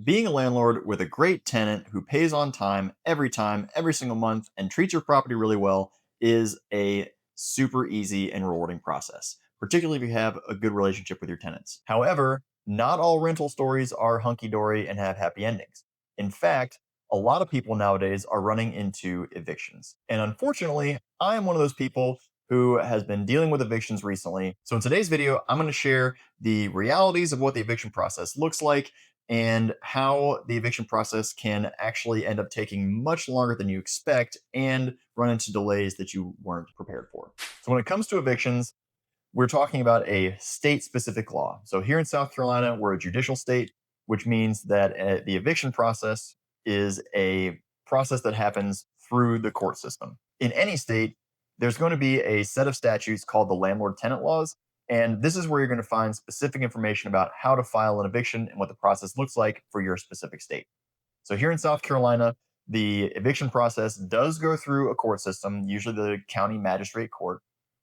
Being a landlord with a great tenant who pays on time, every single month, and treats your property really well is a super easy and rewarding process, particularly if you have a good relationship with your tenants. However, not all rental stories are hunky dory and have happy endings. In fact, a lot of people nowadays are running into evictions. And unfortunately, I am one of those people who has been dealing with evictions recently. So in today's video, I'm going to share the realities of what the eviction process looks like and how the eviction process can actually end up taking much longer than you expect and run into delays that you weren't prepared for. So, when it comes to evictions, we're talking about a state specific law. So, here in South Carolina, we're a judicial state, which means that the eviction process is a process that happens through the court system. In any state, there's going to be a set of statutes called the landlord tenant laws. And this is where you're going to find specific information about how to file an eviction and what the process looks like for your specific state. So here in South Carolina, the eviction process does go through a court system, usually the county magistrate court.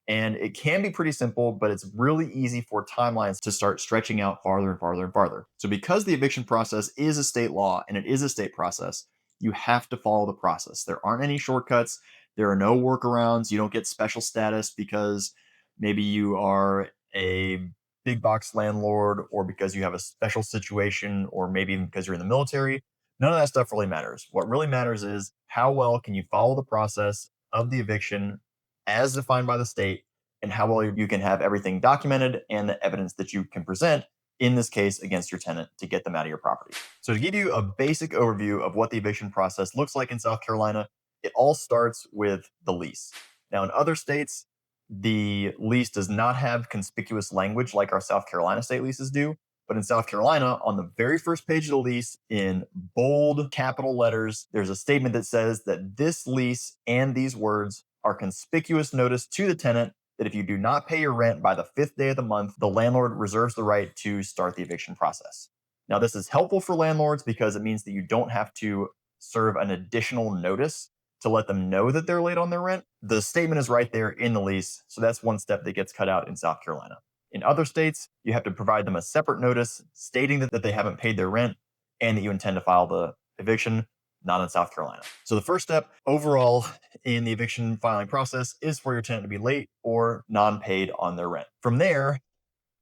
And it can be pretty simple, but it's really easy for timelines to start stretching out farther and farther and farther. So because the eviction process is a state law and it is a state process, you have to follow the process. There aren't any shortcuts. There are no workarounds. You don't get special status because maybe you are a big box landlord or because you have a special situation or maybe even because you're in the military. None of that stuff really matters. What really matters is how well can you follow the process of the eviction as defined by the state and how well you can have everything documented and the evidence that you can present in this case against your tenant to get them out of your property. So to give you a basic overview of what the eviction process looks like in South Carolina, it all starts with the lease. Now in other states, the lease does not have conspicuous language like our South Carolina state leases do. But in South Carolina, on the very first page of the lease, in bold capital letters, there's a statement that says that this lease and these words are conspicuous notice to the tenant that if you do not pay your rent by the 5th day of the month, the landlord reserves the right to start the eviction process. Now, this is helpful for landlords because it means that you don't have to serve an additional notice to let them know that they're late on their rent. The statement is right there in the lease, so that's one step that gets cut out in South Carolina. In other states, you have to provide them a separate notice stating that they haven't paid their rent and that you intend to file the eviction, not in South Carolina. So the first step overall in the eviction filing process is for your tenant to be late or non-paid on their rent. From there,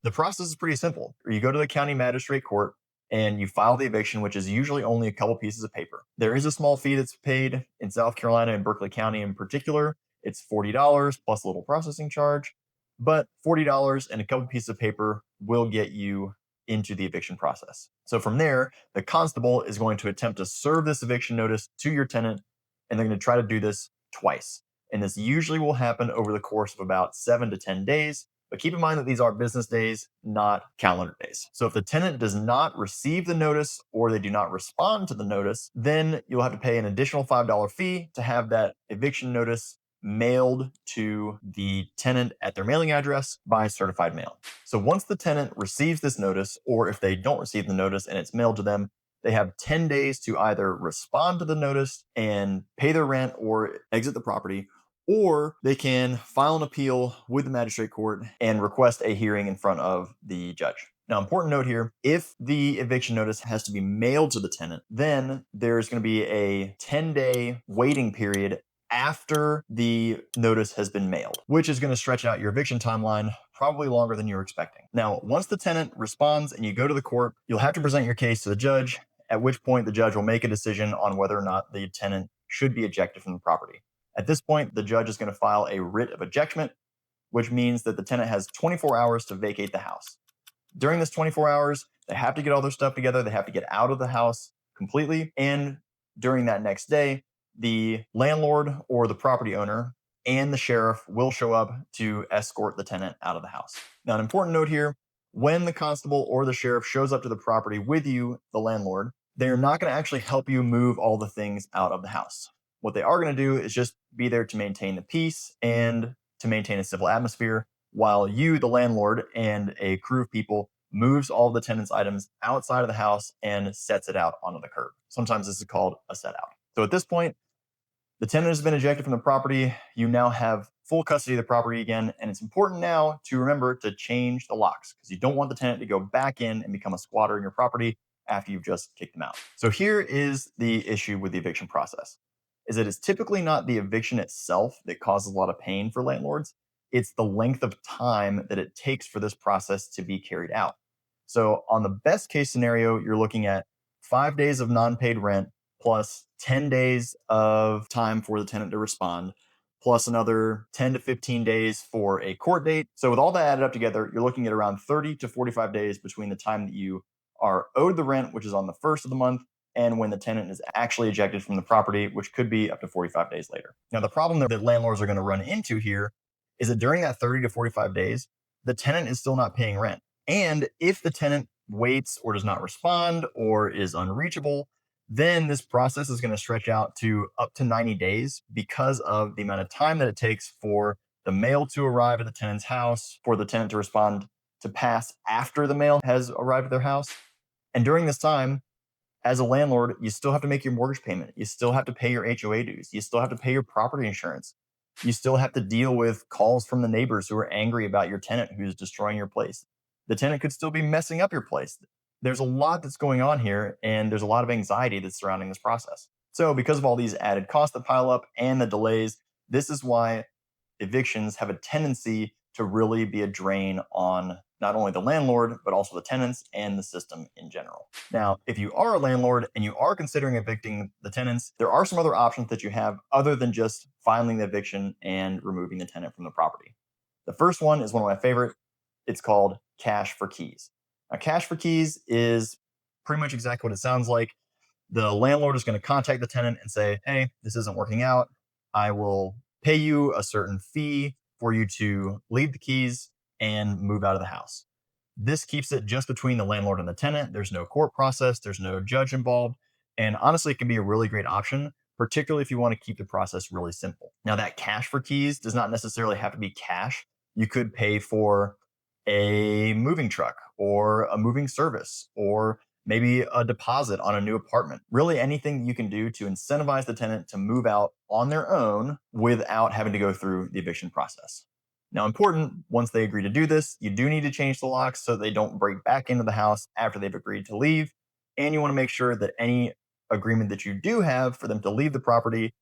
the process is pretty simple. You go to the county magistrate court and you file the eviction, which is usually only a couple pieces of paper. There is a small fee that's paid in South Carolina and Berkeley County in particular. It's $40 plus a little processing charge, but $40 and a couple pieces of paper will get you into the eviction process. So from there, the constable is going to attempt to serve this eviction notice to your tenant, and they're going to try to do this twice. And this usually will happen over the course of about 7 to 10 days. But keep in mind that these are business days, not calendar days. So if the tenant does not receive the notice or they do not respond to the notice, then you'll have to pay an additional $5 fee to have that eviction notice mailed to the tenant at their mailing address by certified mail. So once the tenant receives this notice, or if they don't receive the notice and it's mailed to them, they have 10 days to either respond to the notice and pay their rent or exit the property, or they can file an appeal with the magistrate court and request a hearing in front of the judge. Now, important note here, if the eviction notice has to be mailed to the tenant, then there's going to be a 10-day waiting period after the notice has been mailed, which is going to stretch out your eviction timeline probably longer than you're expecting. Now, once the tenant responds and you go to the court, you'll have to present your case to the judge, at which point the judge will make a decision on whether or not the tenant should be ejected from the property. At this point, the judge is going to file a writ of ejectment, which means that the tenant has 24 hours to vacate the house. During this 24 hours, they have to get all their stuff together. They have to get out of the house completely. And during that next day, the landlord or the property owner and the sheriff will show up to escort the tenant out of the house. Now, an important note here, when the constable or the sheriff shows up to the property with you, the landlord, they're not going to actually help you move all the things out of the house. What they are going to do is just be there to maintain the peace and to maintain a civil atmosphere while you, the landlord, and a crew of people moves all the tenant's items outside of the house and sets it out onto the curb. Sometimes this is called a set out. So at this point, the tenant has been ejected from the property. You now have full custody of the property again. And it's important now to remember to change the locks because you don't want the tenant to go back in and become a squatter in your property after you've just kicked them out. So here is the issue with the eviction process, is that it's typically not the eviction itself that causes a lot of pain for landlords. It's the length of time that it takes for this process to be carried out. So on the best case scenario, you're looking at 5 days of non-paid rent plus 10 days of time for the tenant to respond, plus another 10 to 15 days for a court date. So with all that added up together, you're looking at around 30 to 45 days between the time that you are owed the rent, which is on the first of the month, and when the tenant is actually ejected from the property, which could be up to 45 days later. Now, the problem that landlords are going to run into here is that during that 30 to 45 days, the tenant is still not paying rent. And if the tenant waits or does not respond or is unreachable, then this process is going to stretch out to up to 90 days because of the amount of time that it takes for the mail to arrive at the tenant's house, for the tenant to respond to pass after the mail has arrived at their house. And during this time, as a landlord, you still have to make your mortgage payment. You still have to pay your HOA dues. You still have to pay your property insurance. You still have to deal with calls from the neighbors who are angry about your tenant who's destroying your place. The tenant could still be messing up your place. There's a lot that's going on here, and there's a lot of anxiety that's surrounding this process. So, because of all these added costs that pile up and the delays, this is why evictions have a tendency to really be a drain on not only the landlord, but also the tenants and the system in general. Now, if you are a landlord and you are considering evicting the tenants, there are some other options that you have other than just filing the eviction and removing the tenant from the property. The first one is one of my favorite. It's called cash for keys. Now, cash for keys is pretty much exactly what it sounds like. The landlord is going to contact the tenant and say, hey, this isn't working out. I will pay you a certain fee for you to leave the keys and move out of the house. This keeps it just between the landlord and the tenant. There's no court process, there's no judge involved. And honestly, it can be a really great option, particularly if you want to keep the process really simple. Now, that cash for keys does not necessarily have to be cash. You could pay for a moving truck or a moving service or maybe a deposit on a new apartment. Really anything you can do to incentivize the tenant to move out on their own without having to go through the eviction process. Now, important, once they agree to do this, you do need to change the locks so they don't break back into the house after they've agreed to leave. And you want to make sure that any agreement that you do have for them to leave the property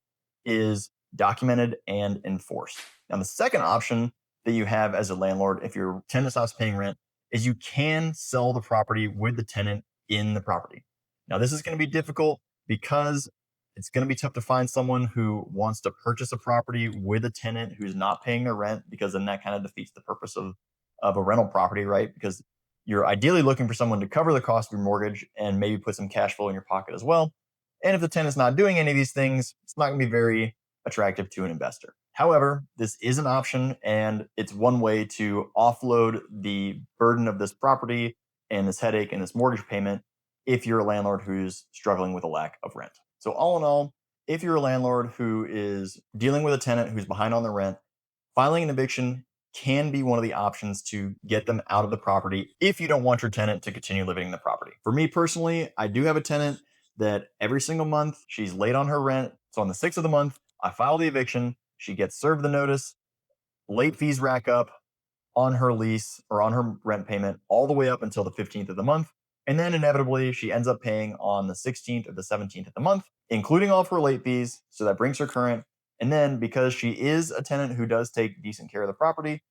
is documented and enforced. Now, the second option that you have as a landlord, if your tenant stops paying rent, is you can sell the property with the tenant in the property. Now, this is going to be difficult because it's going to be tough to find someone who wants to purchase a property with a tenant who's not paying their rent, because then that kind of defeats the purpose of a rental property, right? Because you're ideally looking for someone to cover the cost of your mortgage and maybe put some cash flow in your pocket as well. And if the tenant's not doing any of these things, it's not going to be very attractive to an investor. However, this is an option, and it's one way to offload the burden of this property and this headache and this mortgage payment if you're a landlord who's struggling with a lack of rent. So all in all, if you're a landlord who is dealing with a tenant who's behind on the rent, filing an eviction can be one of the options to get them out of the property if you don't want your tenant to continue living in the property. For me personally, I do have a tenant that every single month she's late on her rent. So on the 6th of the month, I file the eviction, she gets served the notice, late fees rack up on her lease or on her rent payment all the way up until the 15th of the month. And then inevitably, she ends up paying on the 16th or the 17th of the month, including all of her late fees. So that brings her current. And then because she is a tenant who does take decent care of the property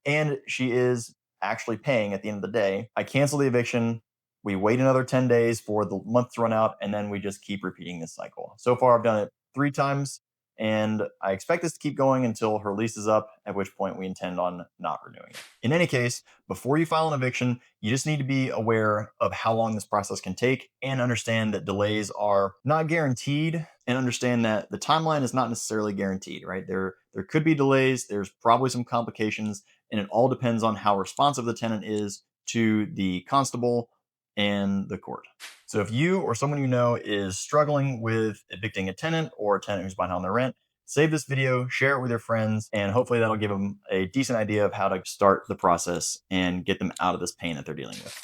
and she is actually paying at the end of the day, I cancel the eviction. We wait another 10 days for the month to run out, and then we just keep repeating this cycle. So far, I've done it 3 times, and I expect this to keep going until her lease is up, at which point we intend on not renewing it. In any case, before you file an eviction, you just need to be aware of how long this process can take and understand that delays are not guaranteed, and understand that the timeline is not necessarily guaranteed, right? There could be delays, there's probably some complications, and it all depends on how responsive the tenant is to the constable and the court. So if you or someone you know is struggling with evicting a tenant or a tenant who's behind on their rent, save this video, share it with your friends, and hopefully that'll give them a decent idea of how to start the process and get them out of this pain that they're dealing with.